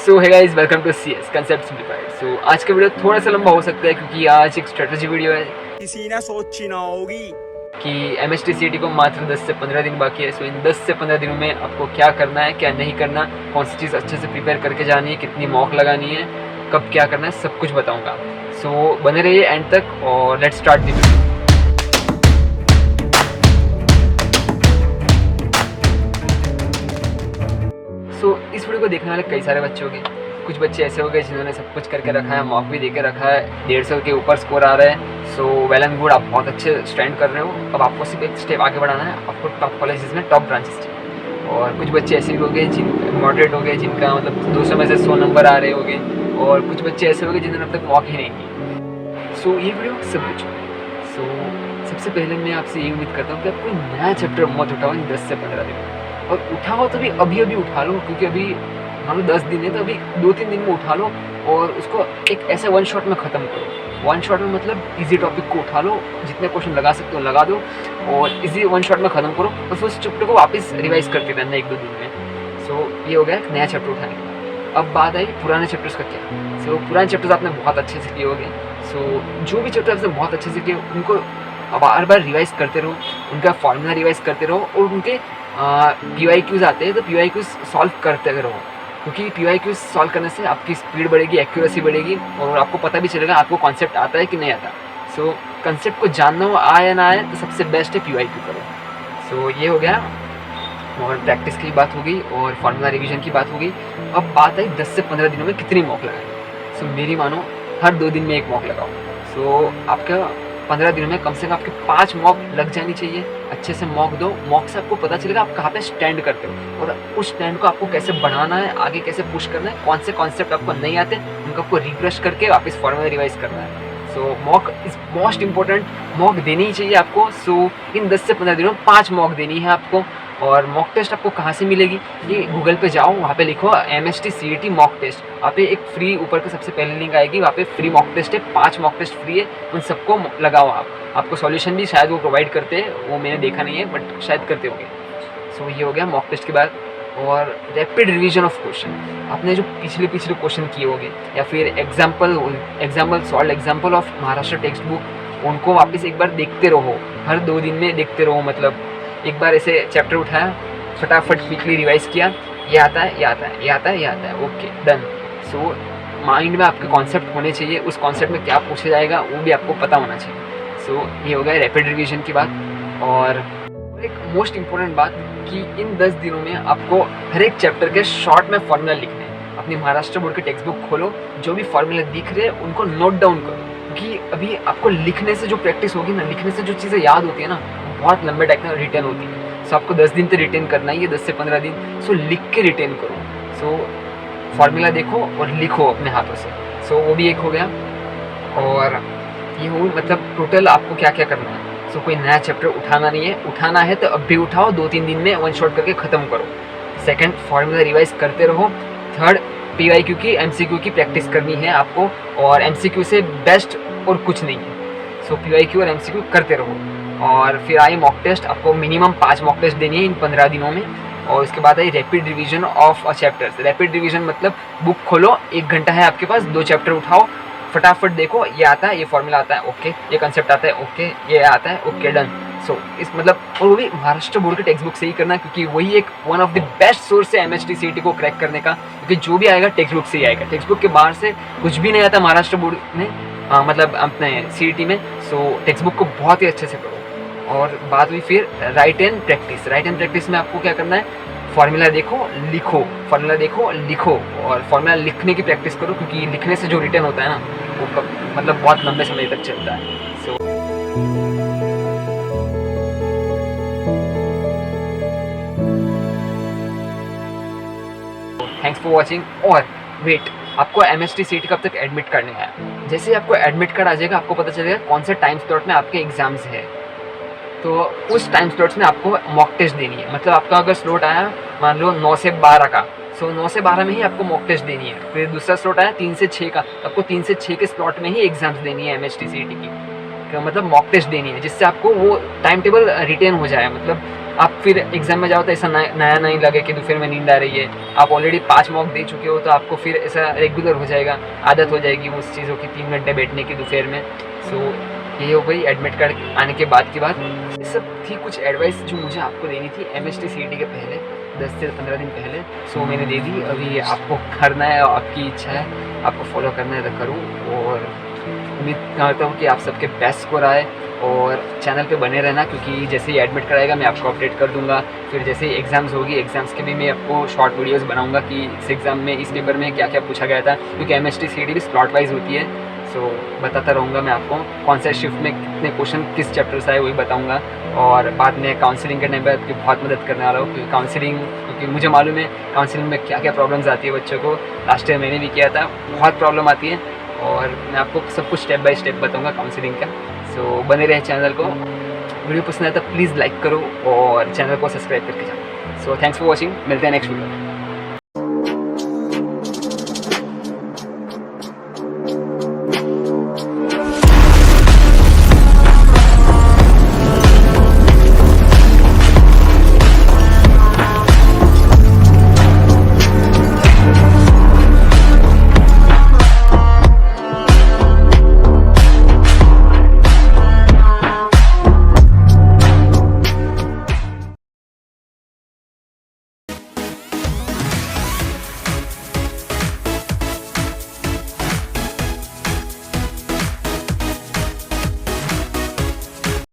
सो है guys, welcome to CS concept simplified. So आज का वीडियो थोड़ा सा लंबा हो सकता है क्योंकि आज एक स्ट्रेटजी वीडियो है किसी ने सोची ना होगी कि MHT CET को मात्र 10 से 15 दिन बाकी है। सो इन 10 से 15 दिनों में आपको क्या करना है, क्या नहीं करना, कौन सी चीज़ अच्छे से प्रिपेयर करके जानी है, कितनी मॉक लगानी है, कब क्या करना है, सब कुछ बताऊँगा। सो बने रहिए एंड तक और लेट्स स्टार्ट द वीडियो। इस वीडियो को देखने वाले कई सारे बच्चे होंगे। कुछ बच्चे ऐसे हो गए जिन्होंने सब कुछ करके रखा है, मॉक भी देके रखा है, 150 के ऊपर स्कोर आ रहा है। सो वेल एंड गुड, आप बहुत अच्छे स्टैंड कर रहे हो। अब आपको सिर्फ एक स्टेप आगे बढ़ाना है, आपको टॉप कॉलेजेस में टॉप ब्रांचेस चाहिए। और कुछ बच्चे ऐसे भी हो गए जिन मॉडरेट हो गए, जिनका मतलब 200 में से 100 नंबर आ रहे होंगे। और कुछ बच्चे ऐसे हो गए जिन्होंने अब तक मॉक ही नहीं की। सो ये वीडियो सब बच्चों में। सो सबसे पहले मैं आपसे ये उम्मीद करता हूँ कि आप कोई नया चैप्टर मत उठाओ इन 10 से 15 दिन में। और उठाओ तो भी अभी अभी उठा लो, क्योंकि अभी मान लो 10 दिन है तो अभी 2-3 दिन में उठा लो और उसको एक ऐसे वन शॉट में ख़त्म करो। वन शॉट में मतलब इजी टॉपिक को उठा लो, जितने क्वेश्चन लगा सकते हो लगा दो और इजी वन शॉट में ख़त्म करो और फिर उस चैप्टर को वापस रिवाइज करते रहना 1-2 दिन में। सो ये हो गया एक नया चैप्टर उठाने का। अब बात आई पुराने चैप्टर्स का क्या। सो पुराने चैप्टर्स आपने बहुत अच्छे से किए होंगे। सो जो भी चैप्टर आपने बहुत अच्छे से किए उनको बार बार रिवाइज करते रहो, उनका फॉर्मूला रिवाइज करते रहो और उनके PYQs आते हैं तो PYQs सॉल्व करते रहो, क्योंकि PYQs सॉल्व करने से आपकी स्पीड बढ़ेगी, एक्यूरेसी बढ़ेगी और आपको पता भी चलेगा आपको कॉन्सेप्ट आता है कि नहीं आता। सो कॉन्सेप्ट को जानना हो आए ना आए तो सबसे बेस्ट है PYQ करो। सो ये हो गया और प्रैक्टिस की बात हो गई और फार्मूला रिवीजन की बात हो गई। अब बात आई 10 से 15 दिनों में कितनी मॉक लगाएं। सो मेरी मानो हर 2 दिन में एक मॉक लगाओ। सो आपका 15 दिनों में कम से कम आपके 5 मॉक लग जानी चाहिए। अच्छे से मॉक दो, मॉक से आपको पता चलेगा आप कहाँ पे स्टैंड करते हो और उस स्टैंड को आपको कैसे बढ़ाना है, आगे कैसे पुश करना है, कौन से कॉन्सेप्ट आपको नहीं आते उनको आपको रिफ्रेश करके वापस फॉर्मूला रिवाइज करना है। So mock is most important, mock देनी ही चाहिए आपको। सो इन 10 से 15 दिनों में 5 मॉक देनी है आपको। और मॉक टेस्ट आपको कहाँ से मिलेगी, ये गूगल पे जाओ, वहाँ पे लिखो MHT CET मॉक टेस्ट। वहाँ पे एक फ्री ऊपर का सबसे पहले लिंक आएगी, वहाँ पे फ्री मॉक टेस्ट है, 5 मॉक टेस्ट फ्री है, उन सबको लगाओ आप। आपको सॉल्यूशन भी शायद वो प्रोवाइड करते हैं, वो मैंने देखा नहीं है बट शायद करते होंगे। सो ये हो गया मॉक टेस्ट के बाद। और रैपिड रिवीजन ऑफ क्वेश्चन, आपने जो पिछले क्वेश्चन किए होंगे या फिर example solve example of Maharashtra text book, उनको वापस एक बार देखते रहो, हर 2 दिन में देखते रहो। मतलब एक बार ऐसे चैप्टर उठाया, फटाफट क्विकली रिवाइज किया, ये आता है, ये आता है, ये आता है, ये आता है, ओके डन। सो माइंड में आपके कॉन्सेप्ट होने चाहिए, उस कॉन्सेप्ट में क्या पूछा जाएगा वो भी आपको पता होना चाहिए। सो ये हो गया रैपिड रिवीजन की बात। और एक मोस्ट इम्पोर्टेंट बात कि इन 10 दिनों में आपको हर एक चैप्टर के शॉर्ट में फॉर्मूला लिखने हैं। अपनी महाराष्ट्र बोर्ड के टेक्स्ट बुक खोलो, जो भी फॉर्मूला दिख रहे हैं उनको नोट डाउन करो, क्योंकि अभी आपको लिखने से जो प्रैक्टिस होगी ना, लिखने से जो चीज़ें याद होती है ना, बहुत लंबे टाइम में रिटेन होती है। सो आपको 10 दिन तक रिटेन करना ही है, 10 से 15 दिन। सो लिख के रिटेन करो। सो फॉर्मूला देखो और लिखो अपने हाथों से। सो वो भी एक हो गया। और ये हो मतलब टोटल आपको क्या क्या करना है। सो कोई नया चैप्टर उठाना नहीं है, उठाना है तो अब भी उठाओ, 2-3 दिन में वन शॉट करके ख़त्म करो। सेकंड, फॉर्मूला रिवाइज करते रहो। थर्ड, PYQ की MCQ की प्रैक्टिस करनी है आपको, और MCQ से बेस्ट और कुछ नहीं है। सो PYQ और MCQ करते रहो। और फिर आई मॉक टेस्ट, आपको मिनिमम 5 मॉक टेस्ट देनी है इन 15 दिनों में। और उसके बाद आई rapid revision of a chapters. Rapid revision मतलब बुक खोलो, 1 घंटा है आपके पास, 2 चैप्टर उठाओ, फटाफट देखो, ये आता है, ये फॉर्मूला आता है, ओके, ये कंसेप्ट आता है, ओके, ये आता है, ओके डन। सो इस मतलब, और वो भी महाराष्ट्र बोर्ड के टेक्स्ट बुक से ही करना, क्योंकि वही एक one of the best source है MHT CET को क्रैक करने का, क्योंकि जो भी आएगा टेक्स्ट बुक से ही आएगा। टेक्स्ट बुक के बाहर से कुछ भी नहीं आता महाराष्ट्र बोर्ड में, मतलब अपने CET में। सो टेक्स्ट बुक को बहुत ही अच्छे से करो। और बात हुई फिर right and practice. Right and practice में आपको क्या करना है, फॉर्मूला देखो, लिखो, फॉर्मूला देखो, लिखो और फॉर्मूला लिखने की प्रैक्टिस करो, क्योंकि लिखने से जो रिटर्न होता है ना, वो मतलब बहुत लंबे समय तक चलता है। So thanks for watching. और वेट, आपको MHT CET कब तक एडमिट कार्ड नहीं आया। जैसे आपको एडमिट कार्ड आ जाएगा, आपको पता चलेगा कौन से टाइम स्लॉट में आपके एग्जाम्स है, तो उस टाइम स्लॉट्स में आपको मॉक टेस्ट देनी है। मतलब आपका अगर स्लॉट आया मान लो 9 से 12 का, सो 9 से 12 में ही आपको मॉक टेस्ट देनी है। फिर दूसरा स्लॉट आया 3 से 6 का, आपको 3 से 6 के स्लॉट में ही एग्जाम्स देनी है MHT CET की। मतलब मॉक टेस्ट देनी है, जिससे आपको वो टाइम टेबल रिटेन हो जाए। मतलब आप फिर एग्जाम में जाओ तो ऐसा नया नहीं लगे कि दोपहर में नींद आ रही है। आप ऑलरेडी 5 मॉक दे चुके हो तो आपको फिर ऐसा रेगुलर हो जाएगा, आदत हो जाएगी उस चीज़ों की 3 घंटे बैठने की दोपहर में। सो ये हो गई एडमिट कार्ड आने के बाद की बात। ये सब थी कुछ एडवाइस जो मुझे आपको देनी थी MST CET के पहले, 10 से 15 दिन पहले। सो मैंने दे दी। अभी आपको करना है, आपकी इच्छा है, आपको फॉलो करना है तो करूँ। और उम्मीद करता हूँ कि आप सबके बेस्ट स्कोर आए और चैनल पे बने रहना, क्योंकि जैसे ही एडमिट कराएगा मैं आपको अपडेट कर दूंगा। फिर जैसे ही एग्ज़ाम्स होगी, एग्ज़ाम्स के भी मैं आपको शॉर्ट वीडियोस बनाऊंगा कि इस एग्ज़ाम में इस पेपर में क्या क्या पूछा गया था, क्योंकि MST CET भी स्लॉट वाइज होती है। सो बताता रहूँगा मैं आपको कौन सा शिफ्ट में कितने क्वेश्चन किस चैप्टर से आए वही बताऊँगा। और बाद में काउंसलिंग करने में आपकी बहुत मदद करने वाला हूँ, क्योंकि काउंसलिंग, क्योंकि मुझे मालूम है काउंसलिंग में क्या क्या प्रॉब्लम्स आती है बच्चों को। लास्ट ईयर मैंने भी किया था, बहुत प्रॉब्लम आती है और मैं आपको सब कुछ स्टेप बाय स्टेप बताऊंगा काउंसलिंग का। सो बने रहे चैनल को। वीडियो पसंद आया तो प्लीज़ लाइक करो और चैनल को सब्सक्राइब करके जाओ। सो थैंक्स फॉर वॉचिंग, मिलते हैं नेक्स्ट वीडियो में।